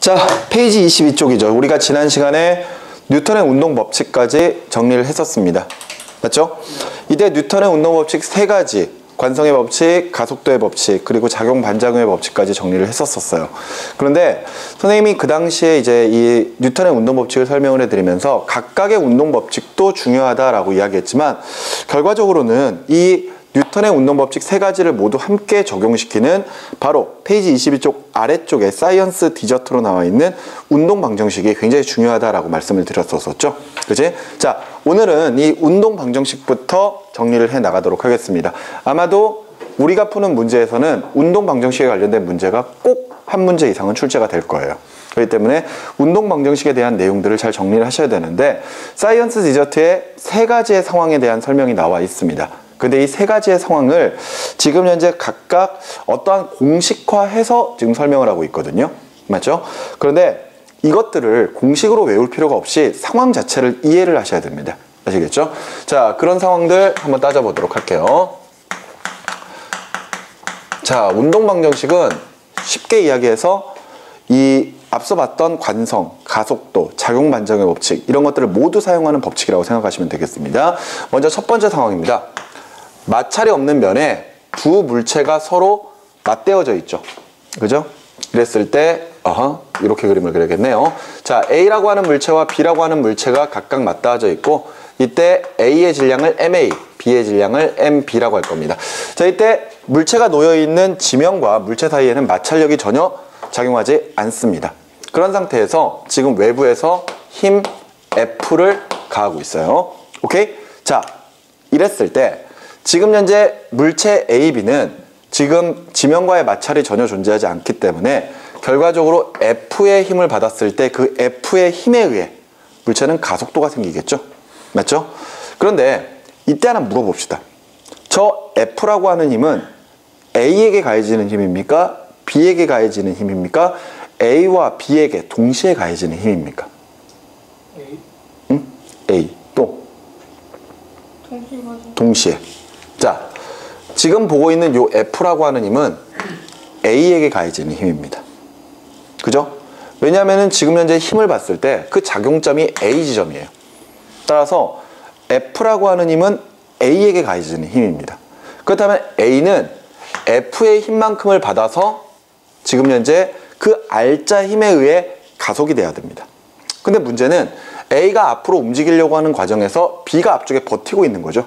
자, 페이지 22쪽이죠. 우리가 지난 시간에 뉴턴의 운동 법칙까지 정리를 했었습니다. 맞죠? 이때 뉴턴의 운동 법칙 세 가지, 관성의 법칙, 가속도의 법칙, 그리고 작용 반작용의 법칙까지 정리를 했었어요. 그런데 선생님이 그 당시에 이제 이 뉴턴의 운동 법칙을 설명을 해드리면서 각각의 운동 법칙도 중요하다라고 이야기했지만, 결과적으로는 이 뉴턴의 운동 법칙 세 가지를 모두 함께 적용시키는 바로 페이지 22쪽 아래쪽에 사이언스 디저트로 나와 있는 운동 방정식이 굉장히 중요하다라고 말씀을 드렸었죠. 그치? 자, 오늘은 이 운동 방정식부터 정리를 해 나가도록 하겠습니다. 아마도 우리가 푸는 문제에서는 운동 방정식에 관련된 문제가 꼭 한 문제 이상은 출제가 될 거예요. 그렇기 때문에 운동 방정식에 대한 내용들을 잘 정리를 하셔야 되는데, 사이언스 디저트에 세 가지의 상황에 대한 설명이 나와 있습니다. 근데 이 세 가지의 상황을 지금 현재 각각 어떠한 공식화해서 지금 설명을 하고 있거든요. 맞죠? 그런데 이것들을 공식으로 외울 필요가 없이 상황 자체를 이해를 하셔야 됩니다. 아시겠죠? 자, 그런 상황들 한번 따져보도록 할게요. 자, 운동 방정식은 쉽게 이야기해서 이 앞서 봤던 관성, 가속도, 작용 반작용의 법칙, 이런 것들을 모두 사용하는 법칙이라고 생각하시면 되겠습니다. 먼저 첫 번째 상황입니다. 마찰이 없는 면에 두 물체가 서로 맞대어져 있죠. 그죠? 이랬을 때 이렇게 그림을 그려야겠네요. 자, A라고 하는 물체와 B라고 하는 물체가 각각 맞닿아져 있고, 이때 A의 질량을 MA, B의 질량을 MB라고 할 겁니다. 자, 이때 물체가 놓여있는 지면과 물체 사이에는 마찰력이 전혀 작용하지 않습니다. 그런 상태에서 지금 외부에서 힘 F를 가하고 있어요. 오케이? 자, 이랬을 때 지금 현재 물체 A, B는 지금 지면과의 마찰이 전혀 존재하지 않기 때문에 결과적으로 F의 힘을 받았을 때 그 F의 힘에 의해 물체는 가속도가 생기겠죠? 맞죠? 그런데 이때 하나 물어봅시다. 저 F라고 하는 힘은 A에게 가해지는 힘입니까? B에게 가해지는 힘입니까? A와 B에게 동시에 가해지는 힘입니까? A? 응? A. 또? 동시에. 자, 지금 보고 있는 요 F라고 하는 힘은 A에게 가해지는 힘입니다. 그죠? 왜냐하면 지금 현재 힘을 봤을 때 그 작용점이 A 지점이에요. 따라서 F라고 하는 힘은 A에게 가해지는 힘입니다. 그렇다면 A는 F의 힘만큼을 받아서 지금 현재 그 R자 힘에 의해 가속이 돼야 됩니다. 근데 문제는 A가 앞으로 움직이려고 하는 과정에서 B가 앞쪽에 버티고 있는 거죠.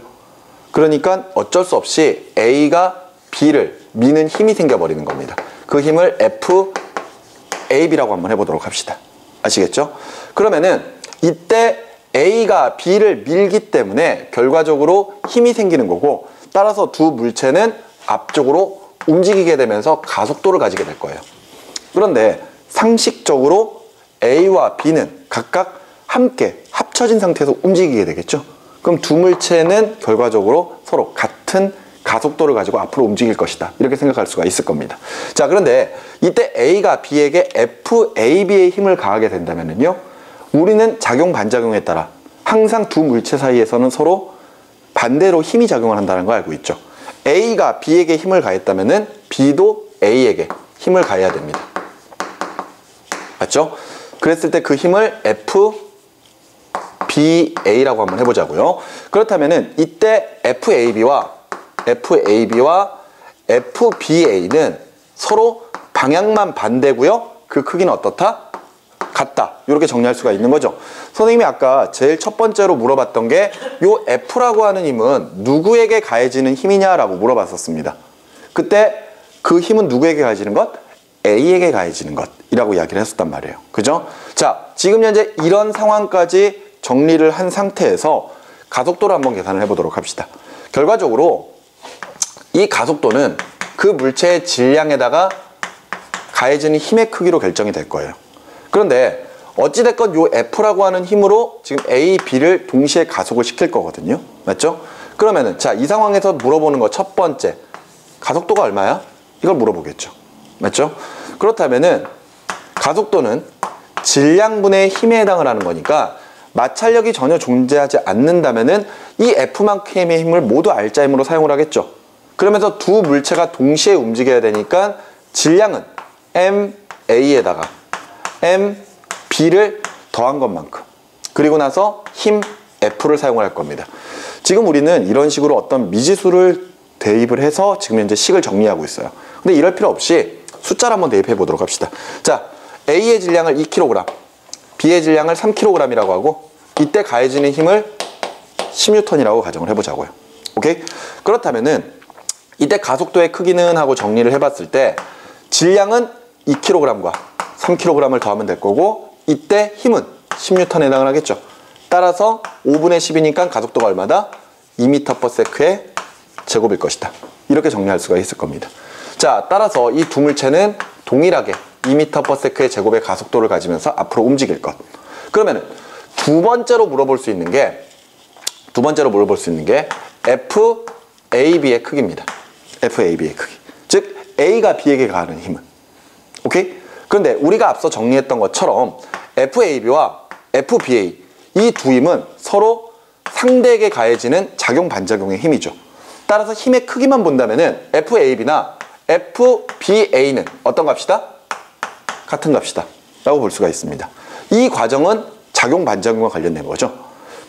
그러니까 어쩔 수 없이 A가 B를 미는 힘이 생겨버리는 겁니다. 그 힘을 FAB라고 한번 해보도록 합시다. 아시겠죠? 그러면은 이때 A가 B를 밀기 때문에 결과적으로 힘이 생기는 거고, 따라서 두 물체는 앞쪽으로 움직이게 되면서 가속도를 가지게 될 거예요. 그런데 상식적으로 A와 B는 각각 함께 합쳐진 상태에서 움직이게 되겠죠? 그럼 두 물체는 결과적으로 서로 같은 가속도를 가지고 앞으로 움직일 것이다, 이렇게 생각할 수가 있을 겁니다. 자, 그런데 이때 A가 B에게 FAB의 힘을 가하게 된다면요, 우리는 작용 반작용에 따라 항상 두 물체 사이에서는 서로 반대로 힘이 작용을 한다는 걸 알고 있죠. A가 B에게 힘을 가했다면은 B도 A에게 힘을 가해야 됩니다. 맞죠? 그랬을 때 그 힘을 FBA라고 한번 해보자고요. 그렇다면은 이때 FAB와 FBA는 서로 방향만 반대고요. 그 크기는 어떻다? 같다. 이렇게 정리할 수가 있는 거죠. 선생님이 아까 제일 첫 번째로 물어봤던 게 요 F라고 하는 힘은 누구에게 가해지는 힘이냐라고 물어봤었습니다. 그때 그 힘은 누구에게 가해지는 것? A에게 가해지는 것이라고 이야기를 했었단 말이에요. 그죠? 자, 지금 현재 이런 상황까지 정리를 한 상태에서 가속도를 한번 계산을 해보도록 합시다. 결과적으로 이 가속도는 그 물체의 질량에다가 가해지는 힘의 크기로 결정이 될 거예요. 그런데 어찌됐건 요 F라고 하는 힘으로 지금 A, B를 동시에 가속을 시킬 거거든요. 맞죠? 그러면은 자, 이 상황에서 물어보는 거 첫 번째, 가속도가 얼마야? 이걸 물어보겠죠. 맞죠? 그렇다면은 가속도는 질량분의 힘에 해당을 하는 거니까 마찰력이 전혀 존재하지 않는다면은 이 F만큼의 힘을 모두 R자 힘으로 사용을 하겠죠. 그러면서 두 물체가 동시에 움직여야 되니까 질량은 MA에다가 b를 더한 것만큼, 그리고 나서 힘 F를 사용을 할 겁니다. 지금 우리는 이런 식으로 어떤 미지수를 대입을 해서 지금 현재 식을 정리하고 있어요. 근데 이럴 필요 없이 숫자를 한번 대입해 보도록 합시다. 자, A의 질량을 2kg, B의 질량을 3kg이라고 하고, 이때 가해지는 힘을 10N이라고 가정을 해보자고요. 오케이? 그렇다면은 이때 가속도의 크기는 하고 정리를 해봤을 때 질량은 2kg과 3kg을 더하면 될 거고, 이때 힘은 10N에 해당하겠죠. 따라서 5분의 10이니까 가속도가 얼마다? 2m/s의 제곱일 것이다. 이렇게 정리할 수가 있을 겁니다. 자, 따라서 이 두 물체는 동일하게 2m/s의 제곱의 가속도를 가지면서 앞으로 움직일 것. 그러면은 두 번째로 물어볼 수 있는 게 FAB의 크기입니다. FAB의 크기. 즉 A가 B에게 가하는 힘은. 오케이? 그런데 우리가 앞서 정리했던 것처럼 FAB와 FBA 이 두 힘은 서로 상대에게 가해지는 작용 반작용의 힘이죠. 따라서 힘의 크기만 본다면은 FAB나 FBA는 어떤 값이다? 같은 값이다 라고 볼 수가 있습니다. 이 과정은 작용 반작용과 관련된 거죠.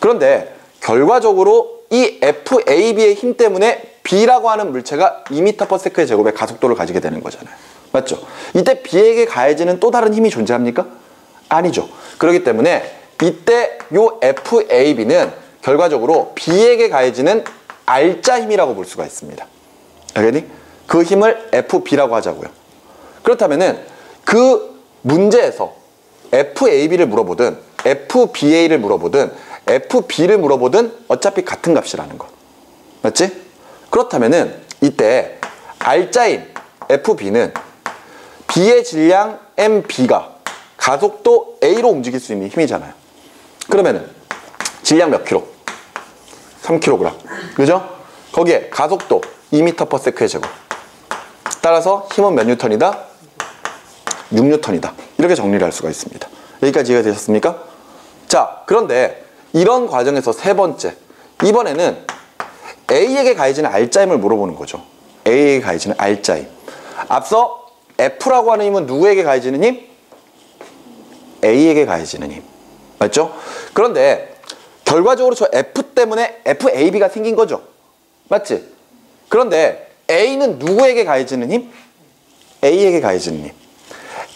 그런데 결과적으로 이 FAB의 힘 때문에 B라고 하는 물체가 2m/s의 제곱의 가속도를 가지게 되는 거잖아요. 맞죠? 이때 B에게 가해지는 또 다른 힘이 존재합니까? 아니죠. 그렇기 때문에 이때 요 FAB는 결과적으로 B에게 가해지는 R자 힘이라고 볼 수가 있습니다. 알겠니? 그 힘을 FB라고 하자고요. 그렇다면은 그 문제에서 FAB를 물어보든 FBA를 물어보든 FB를 물어보든 어차피 같은 값이라는 거. 맞지? 그렇다면은 이때 R자인 FB는 B의 질량 MB가 가속도 A로 움직일 수 있는 힘이잖아요. 그러면은 질량 몇 킬로? 3kg. 그죠? 거기에 가속도 2m/s의 제곱. 따라서 힘은 몇 뉴턴이다? 6뉴턴이다. 이렇게 정리를 할 수가 있습니다. 여기까지 이해가 되셨습니까? 자, 그런데 이런 과정에서 세 번째, 이번에는 A에게 가해지는 R자임을 물어보는 거죠. A에게 가해지는 R자임. 앞서 F라고 하는 힘은 누구에게 가해지는 힘? A에게 가해지는 힘. 맞죠? 그런데 결과적으로 저 F 때문에 FAB가 생긴 거죠. 맞지? 그런데 A는 누구에게 가해지는 힘? A에게 가해지는 힘.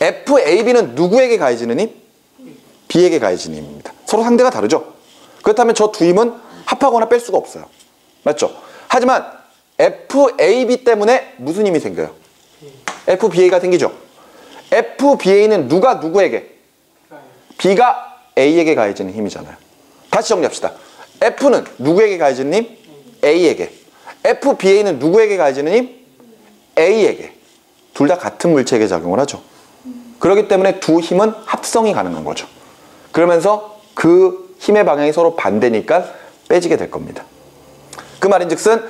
FAB는 누구에게 가해지는 힘? B에게 가해지는 힘입니다. 서로 상대가 다르죠? 그렇다면 저 두 힘은 합하거나 뺄 수가 없어요. 맞죠? 하지만 FAB 때문에 무슨 힘이 생겨요? FBA가 생기죠? FBA는 누가 누구에게? B가 A에게 가해지는 힘이잖아요. 다시 정리합시다. F는 누구에게 가해지는 힘? A에게. FBA는 누구에게 가해지는 힘? A에게. 둘 다 같은 물체에게 작용을 하죠. 그렇기 때문에 두 힘은 합성이 가능한 거죠. 그러면서 그 힘의 방향이 서로 반대니까 빼지게 될 겁니다. 그 말인즉슨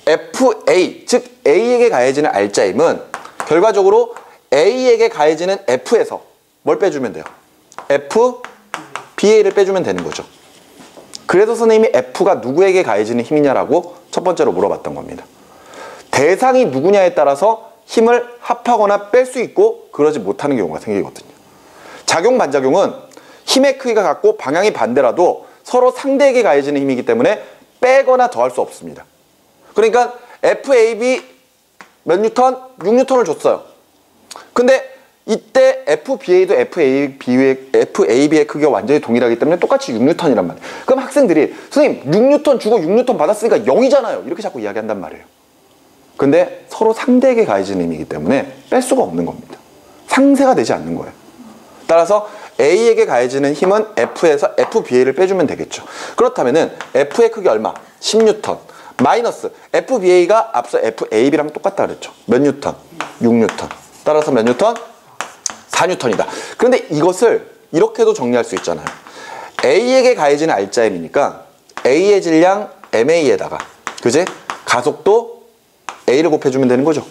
FA, 즉 A에게 가해지는 R자임은 결과적으로 A에게 가해지는 F에서 뭘 빼주면 돼요? FBA를 빼주면 되는 거죠. 그래서 선생님이 F가 누구에게 가해지는 힘이냐라고 첫 번째로 물어봤던 겁니다. 대상이 누구냐에 따라서 힘을 합하거나 뺄 수 있고 그러지 못하는 경우가 생기거든요. 작용 반작용은 힘의 크기가 같고 방향이 반대라도 서로 상대에게 가해지는 힘이기 때문에 빼거나 더할 수 없습니다. 그러니까 FAB 몇 뉴턴? 6뉴턴을 줬어요. 근데 이때 FBA도 FAB의 크기가 완전히 동일하기 때문에 똑같이 6뉴턴이란 말이에요. 그럼 학생들이 선생님 6뉴턴 주고 6뉴턴 받았으니까 0이잖아요. 이렇게 자꾸 이야기한단 말이에요. 근데 서로 상대에게 가해지는 힘이기 때문에 뺄 수가 없는 겁니다. 상쇄가 되지 않는 거예요. 따라서 A에게 가해지는 힘은 F에서 FBA를 빼주면 되겠죠. 그렇다면은 F의 크기 얼마? 10뉴턴. 마이너스 FBA가 앞서 FAB랑 똑같다 그랬죠. 몇 뉴턴? 6뉴턴. 따라서 몇 뉴턴? 4뉴턴이다. 그런데 이것을 이렇게도 정리할 수 있잖아요. A에게 가해지는 R자임이니까 A의 질량 MA에다가 그지? 가속도 A를 곱해주면 되는 거죠.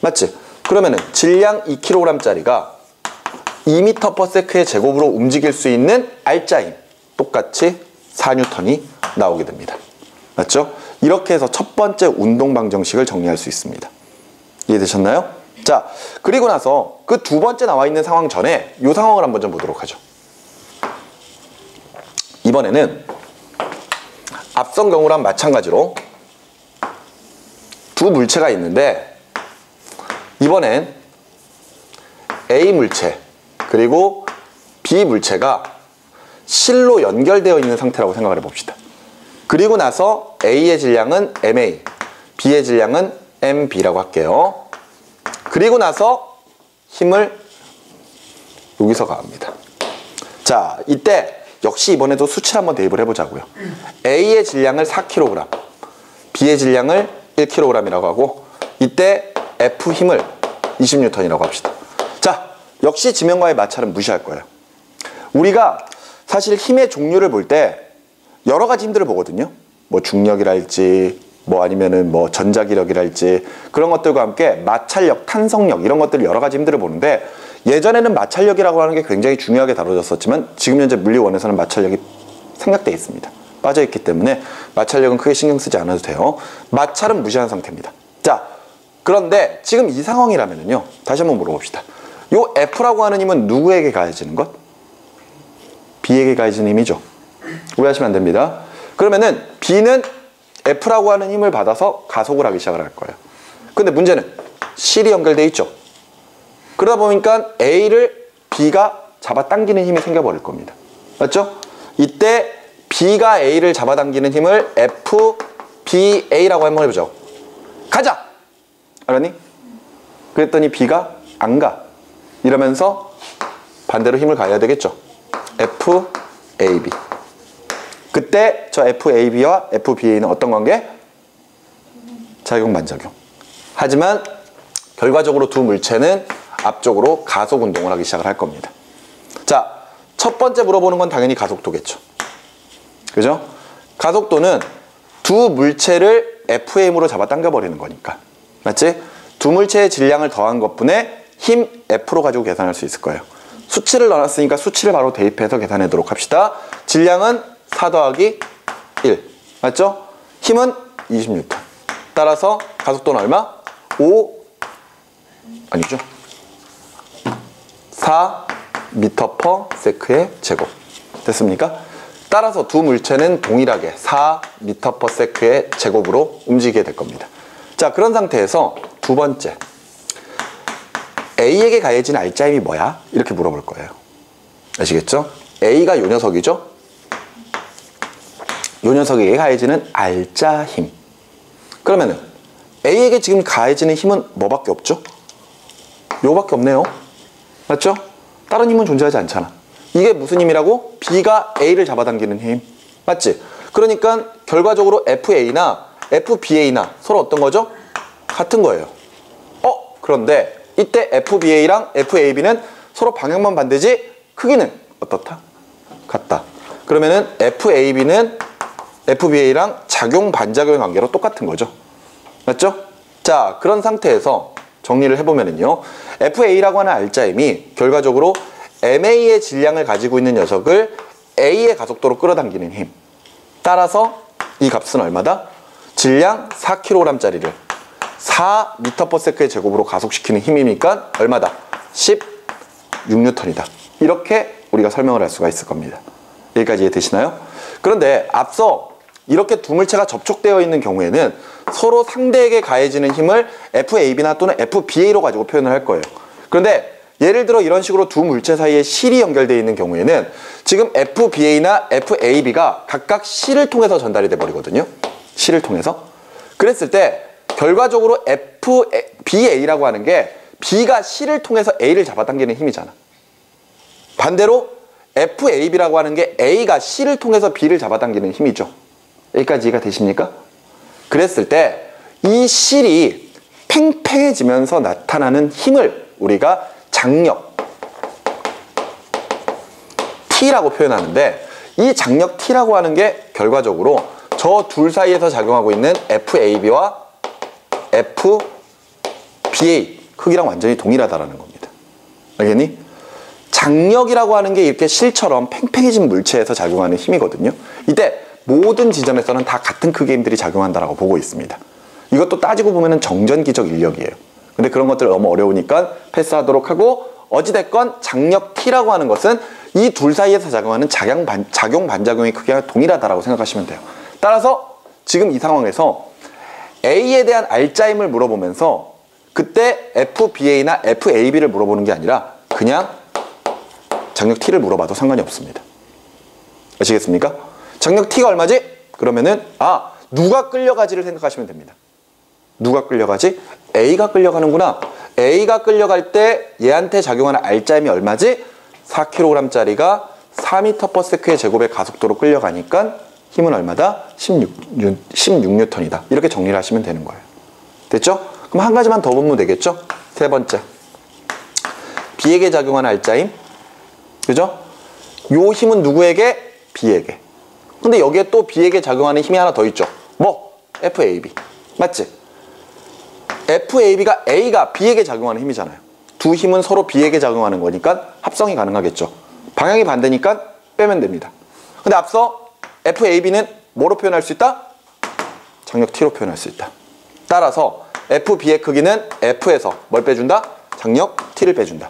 맞지? 그러면은 질량 2kg짜리가 2m/s의 제곱으로 움직일 수 있는 R자임 똑같이 4뉴턴이 나오게 됩니다. 맞죠? 이렇게 해서 첫 번째 운동 방정식을 정리할 수 있습니다. 이해되셨나요? 자, 그리고 나서 그 두 번째 나와 있는 상황 전에 이 상황을 한번 좀 보도록 하죠. 이번에는 앞선 경우랑 마찬가지로 두 물체가 있는데 이번엔 A 물체 그리고 B 물체가 실로 연결되어 있는 상태라고 생각을 해봅시다. 그리고 나서 A의 질량은 MA, B의 질량은 MB라고 할게요. 그리고 나서 힘을 여기서 가합니다. 자, 이때 역시 이번에도 수치를 한번 대입을 해보자고요. A의 질량을 4kg, B의 질량을 1kg이라고 하고 이때 F 힘을 20N이라고 합시다. 자, 역시 지면과의 마찰은 무시할 거예요. 우리가 사실 힘의 종류를 볼 때 여러 가지 힘들을 보거든요. 뭐 중력이랄지 뭐 아니면은 뭐 전자기력이랄지 그런 것들과 함께 마찰력, 탄성력 이런 것들 여러 가지 힘들을 보는데 예전에는 마찰력이라고 하는 게 굉장히 중요하게 다뤄졌었지만 지금 현재 물리원에서는 마찰력이 생략되어 있습니다. 빠져있기 때문에 마찰력은 크게 신경 쓰지 않아도 돼요. 마찰은 무시한 상태입니다. 자, 그런데 지금 이 상황이라면요. 다시 한번 물어봅시다. 요 F라고 하는 힘은 누구에게 가해지는 것? B에게 가해지는 힘이죠. 오해하시면 안 됩니다. 그러면은 B는 F라고 하는 힘을 받아서 가속을 하기 시작을 할 거예요. 근데 문제는 실이 연결되어 있죠. 그러다 보니까 A를 B가 잡아당기는 힘이 생겨버릴 겁니다. 맞죠? 이때 B가 A를 잡아당기는 힘을 FBA라고 한번 해보죠. 가자! 알았니? 그랬더니 B가 안 가. 이러면서 반대로 힘을 가해야 되겠죠. FAB. 그때 저 FAB와 FBA는 어떤 관계? 작용, 반작용. 하지만 결과적으로 두 물체는 앞쪽으로 가속 운동을 하기 시작을 할 겁니다. 자, 첫 번째 물어보는 건 당연히 가속도겠죠. 그죠? 가속도는 두 물체를 FM으로 잡아당겨 버리는 거니까. 맞지? 두 물체의 질량을 더한 것분에 힘 F로 가지고 계산할 수 있을 거예요. 수치를 넣어놨으니까 수치를 바로 대입해서 계산하도록 합시다. 질량은 4 더하기 1. 맞죠? 힘은 20N. 따라서 가속도는 얼마? 5 아니죠? 4m/s의 제곱. 됐습니까? 따라서 두 물체는 동일하게 4m/s의 제곱으로 움직이게 될 겁니다. 자, 그런 상태에서 두 번째 A에게 가해진 알짜힘이 뭐야? 이렇게 물어볼 거예요. 아시겠죠? A가 요 녀석이죠? 요 녀석에게 가해지는 알짜힘. 그러면은 A에게 지금 가해지는 힘은 뭐밖에 없죠? 요밖에 없네요. 맞죠? 다른 힘은 존재하지 않잖아. 이게 무슨 힘이라고? B가 A를 잡아당기는 힘. 맞지? 그러니까 결과적으로 FA나 FBA나 서로 어떤 거죠? 같은 거예요. 그런데 이때 FBA랑 FAB는 서로 방향만 반대지 크기는 어떻다? 같다. 그러면은 FAB는 FBA랑 작용 반작용의 관계로 똑같은 거죠. 맞죠? 자, 그런 상태에서 정리를 해보면은요. FA라고 하는 알짜힘이 결과적으로 MA의 질량을 가지고 있는 녀석을 A의 가속도로 끌어당기는 힘. 따라서 이 값은 얼마다? 질량 4kg짜리를 4m/s의 제곱으로 가속시키는 힘이니까 얼마다? 16N이다. 이렇게 우리가 설명을 할 수가 있을 겁니다. 여기까지 이해되시나요? 그런데 앞서 이렇게 두 물체가 접촉되어 있는 경우에는 서로 상대에게 가해지는 힘을 FAB나 또는 FBA로 가지고 표현을 할 거예요. 그런데 예를 들어 이런 식으로 두 물체 사이에 실이 연결되어 있는 경우에는 지금 FBA나 FAB가 각각 실을 통해서 전달이 돼 버리거든요. 실을 통해서. 그랬을 때 결과적으로 FBA라고 하는 게 B가 실을 통해서 A를 잡아당기는 힘이잖아. 반대로 FAB라고 하는 게 A가 C를 통해서 B를 잡아당기는 힘이죠. 여기까지 이해가 되십니까? 그랬을 때 이 실이 팽팽해지면서 나타나는 힘을 우리가 장력 T라고 표현하는데 이 장력 T라고 하는 게 결과적으로 저 둘 사이에서 작용하고 있는 FAB와 FBA 크기랑 완전히 동일하다라는 겁니다. 알겠니? 장력이라고 하는 게 이렇게 실처럼 팽팽해진 물체에서 작용하는 힘이거든요. 이때 모든 지점에서는 다 같은 크기의 힘들이 작용한다라고 보고 있습니다. 이것도 따지고 보면 정전기적 인력이에요. 근데 그런 것들 너무 어려우니까 패스하도록 하고, 어찌됐건 장력 T라고 하는 것은 이 둘 사이에서 작용하는 작용 반작용의 크기가 동일하다라고 생각하시면 돼요. 따라서 지금 이 상황에서 A에 대한 알짜임을 물어보면서 그때 FBA나 FAB를 물어보는 게 아니라 그냥 장력 T를 물어봐도 상관이 없습니다. 아시겠습니까? 장력 T가 얼마지? 그러면은 누가 끌려가지를 생각하시면 됩니다. 누가 끌려가지? A가 끌려가는구나. A가 끌려갈 때 얘한테 작용하는 알짜임이 얼마지? 4kg짜리가 4m/s의 제곱의 가속도로 끌려가니까 힘은 얼마다? 16N이다. 이렇게 정리를 하시면 되는 거예요. 됐죠? 그럼 한 가지만 더 보면 되겠죠? 세 번째. B에게 작용하는 알짜임. 그죠? 요 힘은 누구에게? B에게. 근데 여기에 또 B에게 작용하는 힘이 하나 더 있죠. 뭐? FAB. 맞지? FAB가 A가 B에게 작용하는 힘이잖아요. 두 힘은 서로 B에게 작용하는 거니까 합성이 가능하겠죠. 방향이 반대니까 빼면 됩니다. 근데 앞서 FAB는 뭐로 표현할 수 있다? 장력 T로 표현할 수 있다. 따라서 FB의 크기는 F에서 뭘 빼준다? 장력 T를 빼준다.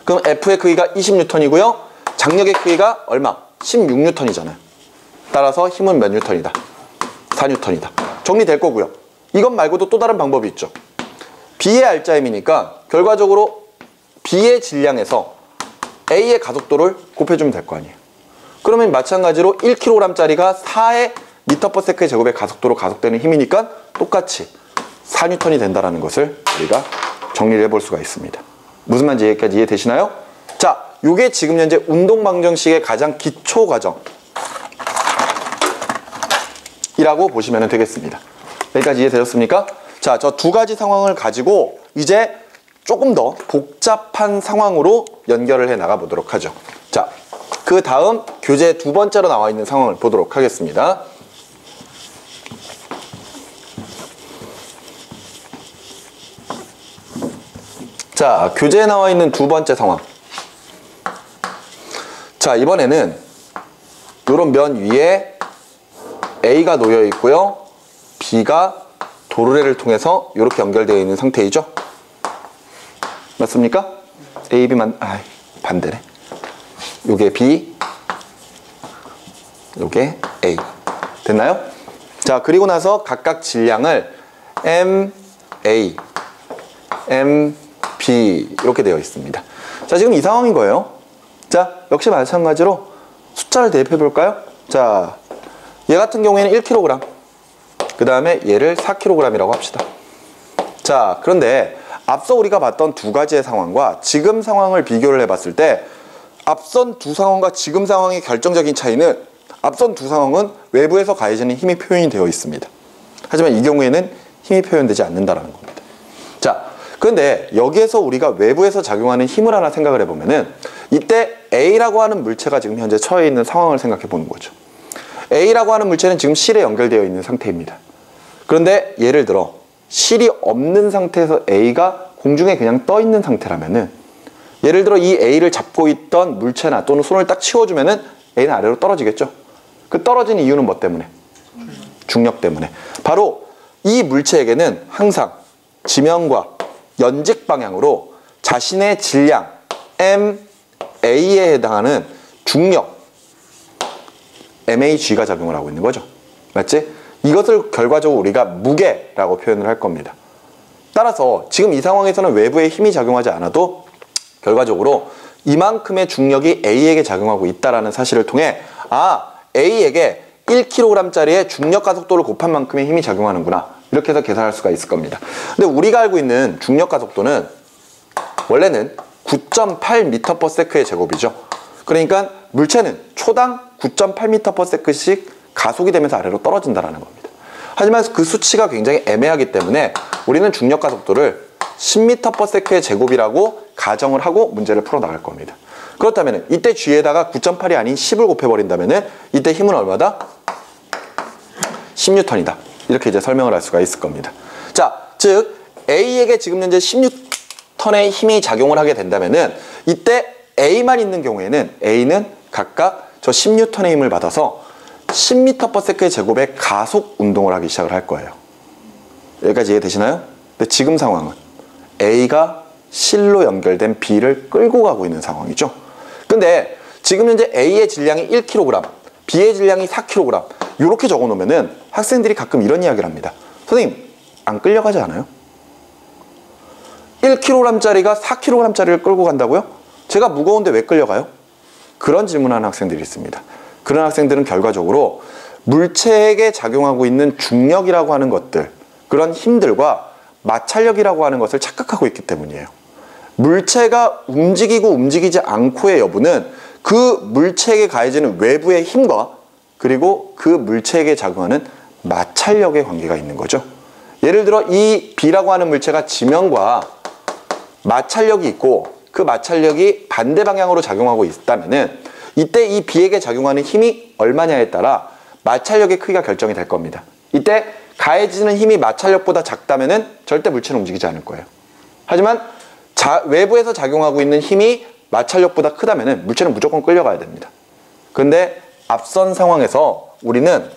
그럼 F의 크기가 20N이고요. 장력의 크기가 얼마? 16N이잖아요. 따라서 힘은 몇 N이다? 4N이다. 정리될 거고요. 이것 말고도 또 다른 방법이 있죠. B의 알짜임이니까 결과적으로 B의 질량에서 A의 가속도를 곱해주면 될 거 아니에요. 그러면 마찬가지로 1kg짜리가 4의 m/s의 제곱의 가속도로 가속되는 힘이니까 똑같이 4N이 된다는 것을 우리가 정리를 해볼 수가 있습니다. 무슨 말인지 여기까지 이해되시나요? 자, 요게 지금 현재 운동방정식의 가장 기초 과정이라고 보시면 되겠습니다. 여기까지 이해되셨습니까? 자, 저 두 가지 상황을 가지고 이제 조금 더 복잡한 상황으로 연결을 해 나가 보도록 하죠. 자, 그 다음 교재 두 번째로 나와 있는 상황을 보도록 하겠습니다. 자, 교재에 나와 있는 두 번째 상황. 자, 이번에는 요런 면 위에 A가 놓여 있고요. B가 도르래를 통해서 이렇게 연결되어 있는 상태이죠. 맞습니까? A, B만, 반대네. 요게 B, 요게 A. 됐나요? 자, 그리고 나서 각각 질량을 M, A, M, B 이렇게 되어 있습니다. 자, 지금 이 상황인 거예요. 자, 역시 마찬가지로 숫자를 대입해 볼까요? 자, 얘 같은 경우에는 1kg. 그 다음에 얘를 4kg이라고 합시다. 자, 그런데 앞서 우리가 봤던 두 가지의 상황과 지금 상황을 비교를 해봤을 때 앞선 두 상황과 지금 상황의 결정적인 차이는 앞선 두 상황은 외부에서 가해지는 힘이 표현이 되어 있습니다. 하지만 이 경우에는 힘이 표현되지 않는다는 겁니다. 자, 그런데 여기에서 우리가 외부에서 작용하는 힘을 하나 생각을 해보면은 이때 A라고 하는 물체가 지금 현재 처해 있는 상황을 생각해 보는 거죠. A라고 하는 물체는 지금 실에 연결되어 있는 상태입니다. 그런데 예를 들어 실이 없는 상태에서 A가 공중에 그냥 떠 있는 상태라면은 예를 들어 이 A를 잡고 있던 물체나 또는 손을 딱 치워주면은 A는 아래로 떨어지겠죠. 그 떨어진 이유는 뭐 때문에? 중력 때문에. 바로 이 물체에게는 항상 지면과 연직 방향으로 자신의 질량 M, A에 해당하는 중력 MAG가 작용을 하고 있는 거죠. 맞지? 이것을 결과적으로 우리가 무게라고 표현을 할 겁니다. 따라서 지금 이 상황에서는 외부에 힘이 작용하지 않아도 결과적으로 이만큼의 중력이 A에게 작용하고 있다는 사실을 통해 A에게 1kg짜리의 중력 가속도를 곱한 만큼의 힘이 작용하는구나. 이렇게 해서 계산할 수가 있을 겁니다. 근데 우리가 알고 있는 중력 가속도는 원래는 9.8m/s의 제곱이죠. 그러니까 물체는 초당 9.8m/s씩 가속이 되면서 아래로 떨어진다는 겁니다. 하지만 그 수치가 굉장히 애매하기 때문에 우리는 중력 가속도를 10m/s의 제곱이라고 가정을 하고 문제를 풀어 나갈 겁니다. 그렇다면 이때 G에다가 9.8이 아닌 10을 곱해버린다면 이때 힘은 얼마다? 10N이다. 이렇게 이제 설명을 할 수가 있을 겁니다. 자, 즉 A에게 지금 현재 16N의 힘이 작용을 하게 된다면은 이때 A만 있는 경우에는 A는 각각 저 16N의 힘을 받아서 10m/s의 제곱의 가속 운동을 하기 시작을 할 거예요. 여기까지 이해되시나요? 근데 지금 상황은 A가 실로 연결된 B를 끌고 가고 있는 상황이죠. 근데 지금 현재 A의 질량이 1kg, B의 질량이 4kg 이렇게 적어 놓으면은 학생들이 가끔 이런 이야기를 합니다. 선생님, 안 끌려가지 않아요? 1kg짜리가 4kg짜리를 끌고 간다고요? 제가 무거운데 왜 끌려가요? 그런 질문하는 학생들이 있습니다. 그런 학생들은 결과적으로 물체에게 작용하고 있는 중력이라고 하는 것들, 그런 힘들과 마찰력이라고 하는 것을 착각하고 있기 때문이에요. 물체가 움직이고 움직이지 않고의 여부는 그 물체에게 가해지는 외부의 힘과 그리고 그 물체에게 작용하는 마찰력의 관계가 있는 거죠. 예를 들어 이 B라고 하는 물체가 지면과 마찰력이 있고 그 마찰력이 반대 방향으로 작용하고 있다면은 이때 이 B에게 작용하는 힘이 얼마냐에 따라 마찰력의 크기가 결정이 될 겁니다. 이때 가해지는 힘이 마찰력보다 작다면은 절대 물체는 움직이지 않을 거예요. 하지만 외부에서 작용하고 있는 힘이 마찰력보다 크다면은 물체는 무조건 끌려가야 됩니다. 그런데 앞선 상황에서 우리는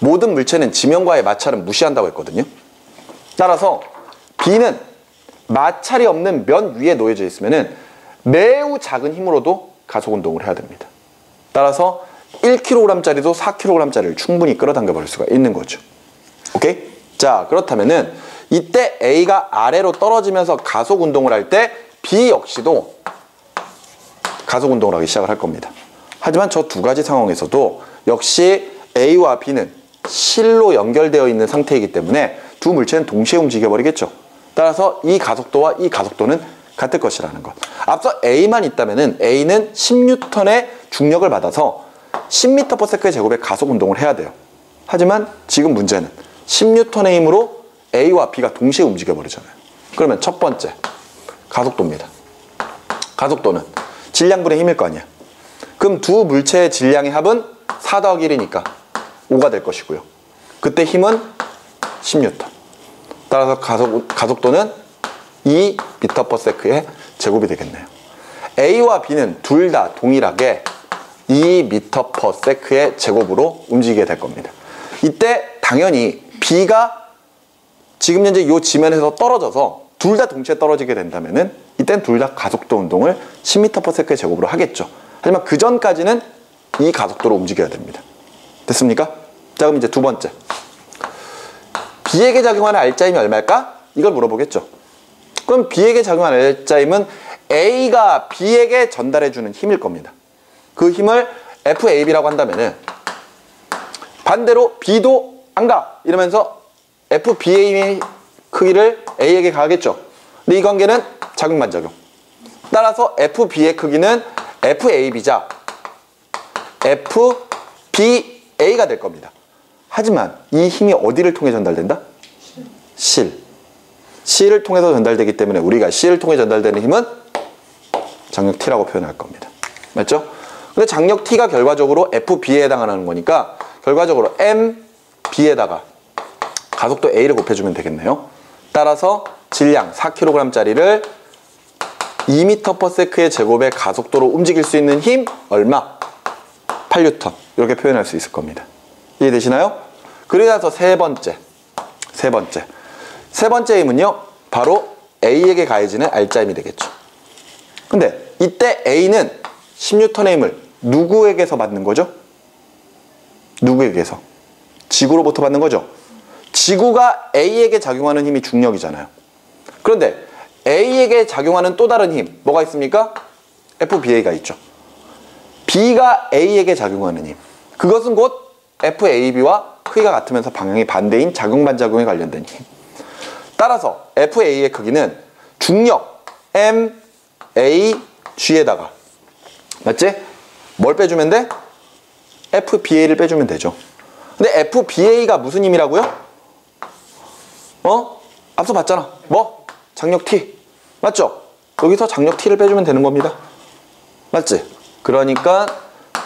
모든 물체는 지면과의 마찰은 무시한다고 했거든요. 따라서 B는 마찰이 없는 면 위에 놓여져 있으면은 매우 작은 힘으로도 가속 운동을 해야 됩니다. 따라서 1kg짜리도 4kg짜리를 충분히 끌어당겨 버릴 수가 있는 거죠. 오케이? 자, 그렇다면은 이때 A가 아래로 떨어지면서 가속 운동을 할 때 B 역시도 가속 운동을 하기 시작을 할 겁니다. 하지만 저 두 가지 상황에서도 역시 A와 B는 실로 연결되어 있는 상태이기 때문에 두 물체는 동시에 움직여 버리겠죠. 따라서 이 가속도와 이 가속도는 같을 것이라는 것. 앞서 A만 있다면은 A는 10N의 중력을 받아서 10m/s의 제곱의 가속 운동을 해야 돼요. 하지만 지금 문제는 10N의 힘으로 A와 B가 동시에 움직여 버리잖아요. 그러면 첫 번째 가속도입니다. 가속도는 질량분의 힘일 거 아니야. 그럼 두 물체의 질량의 합은 4 더하기 1이니까 5가 될 것이고요. 그때 힘은 10N. 따라서 가속도는 2m/s의 제곱이 되겠네요. A와 B는 둘 다 동일하게 2m/s의 제곱으로 움직이게 될 겁니다. 이때 당연히 B가 지금 현재 이 지면에서 떨어져서 둘 다 동시에 떨어지게 된다면은 이땐 둘 다 가속도 운동을 10m/s의 제곱으로 하겠죠. 하지만 그 전까지는 이 가속도로 움직여야 됩니다. 됐습니까? 자, 그럼 이제 두 번째. B에게 작용하는 R자임이 얼마일까? 이걸 물어보겠죠. 그럼 B에게 작용하는 R자임은 A가 B에게 전달해주는 힘일 겁니다. 그 힘을 FAB라고 한다면은 반대로 B도 안 가! 이러면서 FBA의 크기를 A에게 가하겠죠. 근데 이 관계는 작용-반작용. 따라서 FB의 크기는 FAB자 FBA가 될 겁니다. 하지만 이 힘이 어디를 통해 전달된다? C를 통해서 전달되기 때문에 우리가 C를 통해 전달되는 힘은 장력 T라고 표현할 겁니다. 맞죠? 근데 장력 T가 결과적으로 FB에 해당하는 거니까 결과적으로 MB에다가 가속도 A를 곱해주면 되겠네요. 따라서 질량 4kg짜리를 2m/s의 제곱의 가속도로 움직일 수 있는 힘 얼마? 8N. 이렇게 표현할 수 있을 겁니다. 이해되시나요? 그리고 나서 세 번째 힘은요 바로 A에게 가해지는 R자임이 되겠죠. 근데 이때 A는 10N의 힘을 누구에게서 받는 거죠? 누구에게서? 지구로부터 받는 거죠. 지구가 A에게 작용하는 힘이 중력이잖아요. 그런데 A에게 작용하는 또 다른 힘 뭐가 있습니까? FBA가 있죠. B가 A에게 작용하는 힘, 그것은 곧 FAB와 크기가 같으면서 방향이 반대인 작용-반작용에 관련된 힘. 따라서 FA의 크기는 중력 MAG에다가 맞지? 뭘 빼주면 돼? FBA를 빼주면 되죠. 근데 FBA가 무슨 힘이라고요? 앞서 봤잖아. 뭐? 장력 T. 맞죠? 여기서 장력 T를 빼주면 되는 겁니다. 맞지? 그러니까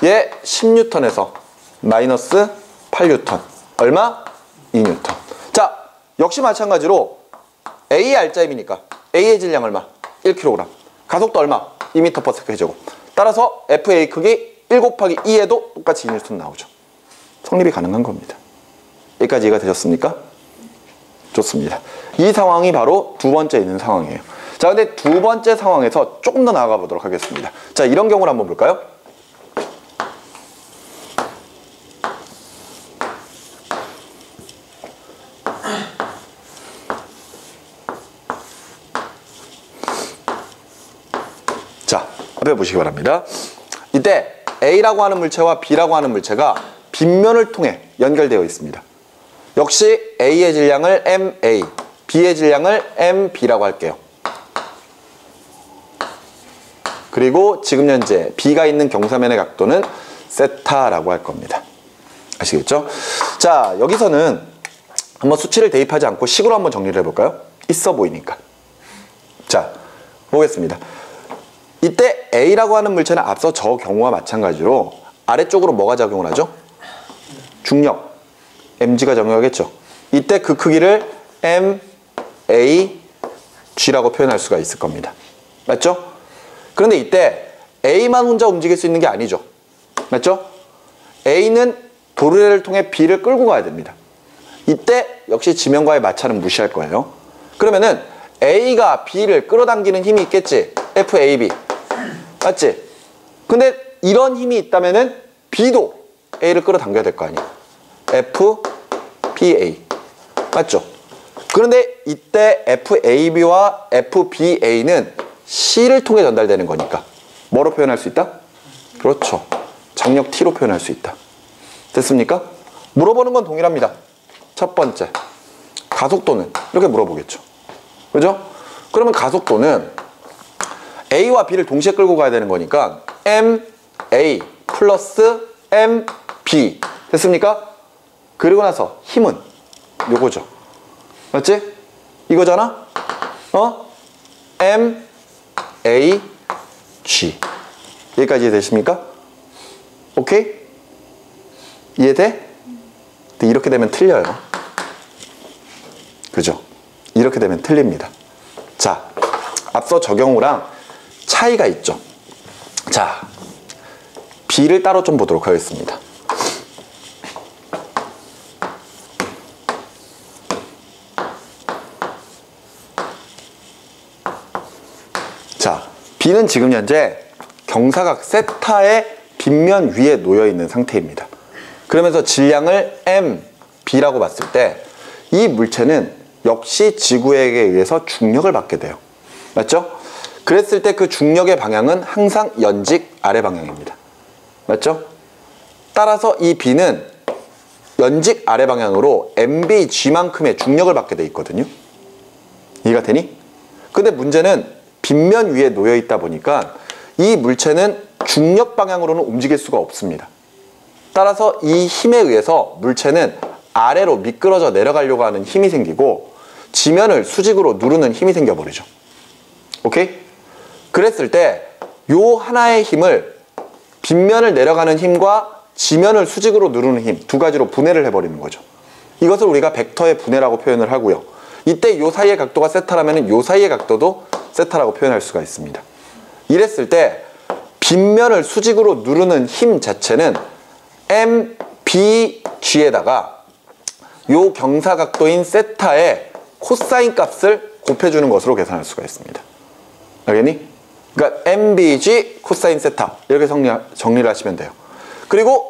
얘 10N에서 마이너스 8N. 얼마? 2N. 자, 역시 마찬가지로 A의 R자임이니까 A의 질량 얼마? 1kg. 가속도 얼마? 2m/s의 제곱. 따라서 FA 크기 1 곱하기 2에도 똑같이 2N 나오죠. 성립이 가능한 겁니다. 여기까지 이해가 되셨습니까? 좋습니다. 이 상황이 바로 두 번째 있는 상황이에요. 자, 근데 두 번째 상황에서 조금 더 나아가 보도록 하겠습니다. 자, 이런 경우를 한번 볼까요? 자, 앞에 보시기 바랍니다. 이때 A라고 하는 물체와 B라고 하는 물체가 빗면을 통해 연결되어 있습니다. 역시 A의 질량을 MA, B의 질량을 MB라고 할게요. 그리고 지금 현재 B가 있는 경사면의 각도는 세타라고 할 겁니다. 아시겠죠? 자, 여기서는 한번 수치를 대입하지 않고 식으로 한번 정리를 해볼까요? 있어 보이니까. 자, 보겠습니다. 이때 A라고 하는 물체는 앞서 저 경우와 마찬가지로 아래쪽으로 뭐가 작용을 하죠? 중력, mg가 작용하겠죠. 이때 그 크기를 mag라고 표현할 수가 있을 겁니다. 맞죠? 그런데 이때 A만 혼자 움직일 수 있는 게 아니죠. 맞죠? A는 도르래를 통해 B를 끌고 가야 됩니다. 이때 역시 지면과의 마찰은 무시할 거예요. 그러면은 A가 B를 끌어당기는 힘이 있겠지. FAB. 맞지? 근데 이런 힘이 있다면은 B도 A를 끌어당겨야 될 거 아니야. FBA. 맞죠? 그런데 이때 FAB와 FBA는 C를 통해 전달되는 거니까 뭐로 표현할 수 있다? 그렇죠. 장력 T로 표현할 수 있다. 됐습니까? 물어보는 건 동일합니다. 첫 번째, 가속도는? 이렇게 물어보겠죠. 그죠? 그러면 가속도는 A와 B를 동시에 끌고 가야 되는 거니까 MA 플러스 MB. 됐습니까? 그리고 나서 힘은 요거죠. 맞지? 이거잖아? MAG. 여기까지 이해되십니까? 오케이? 이해돼? 근데 이렇게 되면 틀려요. 그죠? 이렇게 되면 틀립니다. 자, 앞서 저 경우랑 차이가 있죠. 자, B를 따로 좀 보도록 하겠습니다. 자, B는 지금 현재 경사각 세타의 빗면 위에 놓여 있는 상태입니다. 그러면서 질량을 M, B라고 봤을 때 이 물체는 역시 지구에게 의해서 중력을 받게 돼요. 맞죠? 그랬을 때 그 중력의 방향은 항상 연직 아래 방향입니다. 맞죠? 따라서 이 B는 연직 아래 방향으로 MBG만큼의 중력을 받게 돼 있거든요. 이해가 되니? 근데 문제는 빗면 위에 놓여 있다 보니까 이 물체는 중력 방향으로는 움직일 수가 없습니다. 따라서 이 힘에 의해서 물체는 아래로 미끄러져 내려가려고 하는 힘이 생기고 지면을 수직으로 누르는 힘이 생겨버리죠. 오케이? 그랬을 때 요 하나의 힘을 빗면을 내려가는 힘과 지면을 수직으로 누르는 힘 두 가지로 분해를 해버리는 거죠. 이것을 우리가 벡터의 분해라고 표현을 하고요. 이때 요 사이의 각도가 세타라면 요 사이의 각도도 세타라고 표현할 수가 있습니다. 이랬을 때 빗면을 수직으로 누르는 힘 자체는 MBG에다가 요 경사각도인 세타의 코사인 값을 곱해주는 것으로 계산할 수가 있습니다. 알겠니? 그러니까 MBG 코사인 세타 이렇게 정리를 하시면 돼요. 그리고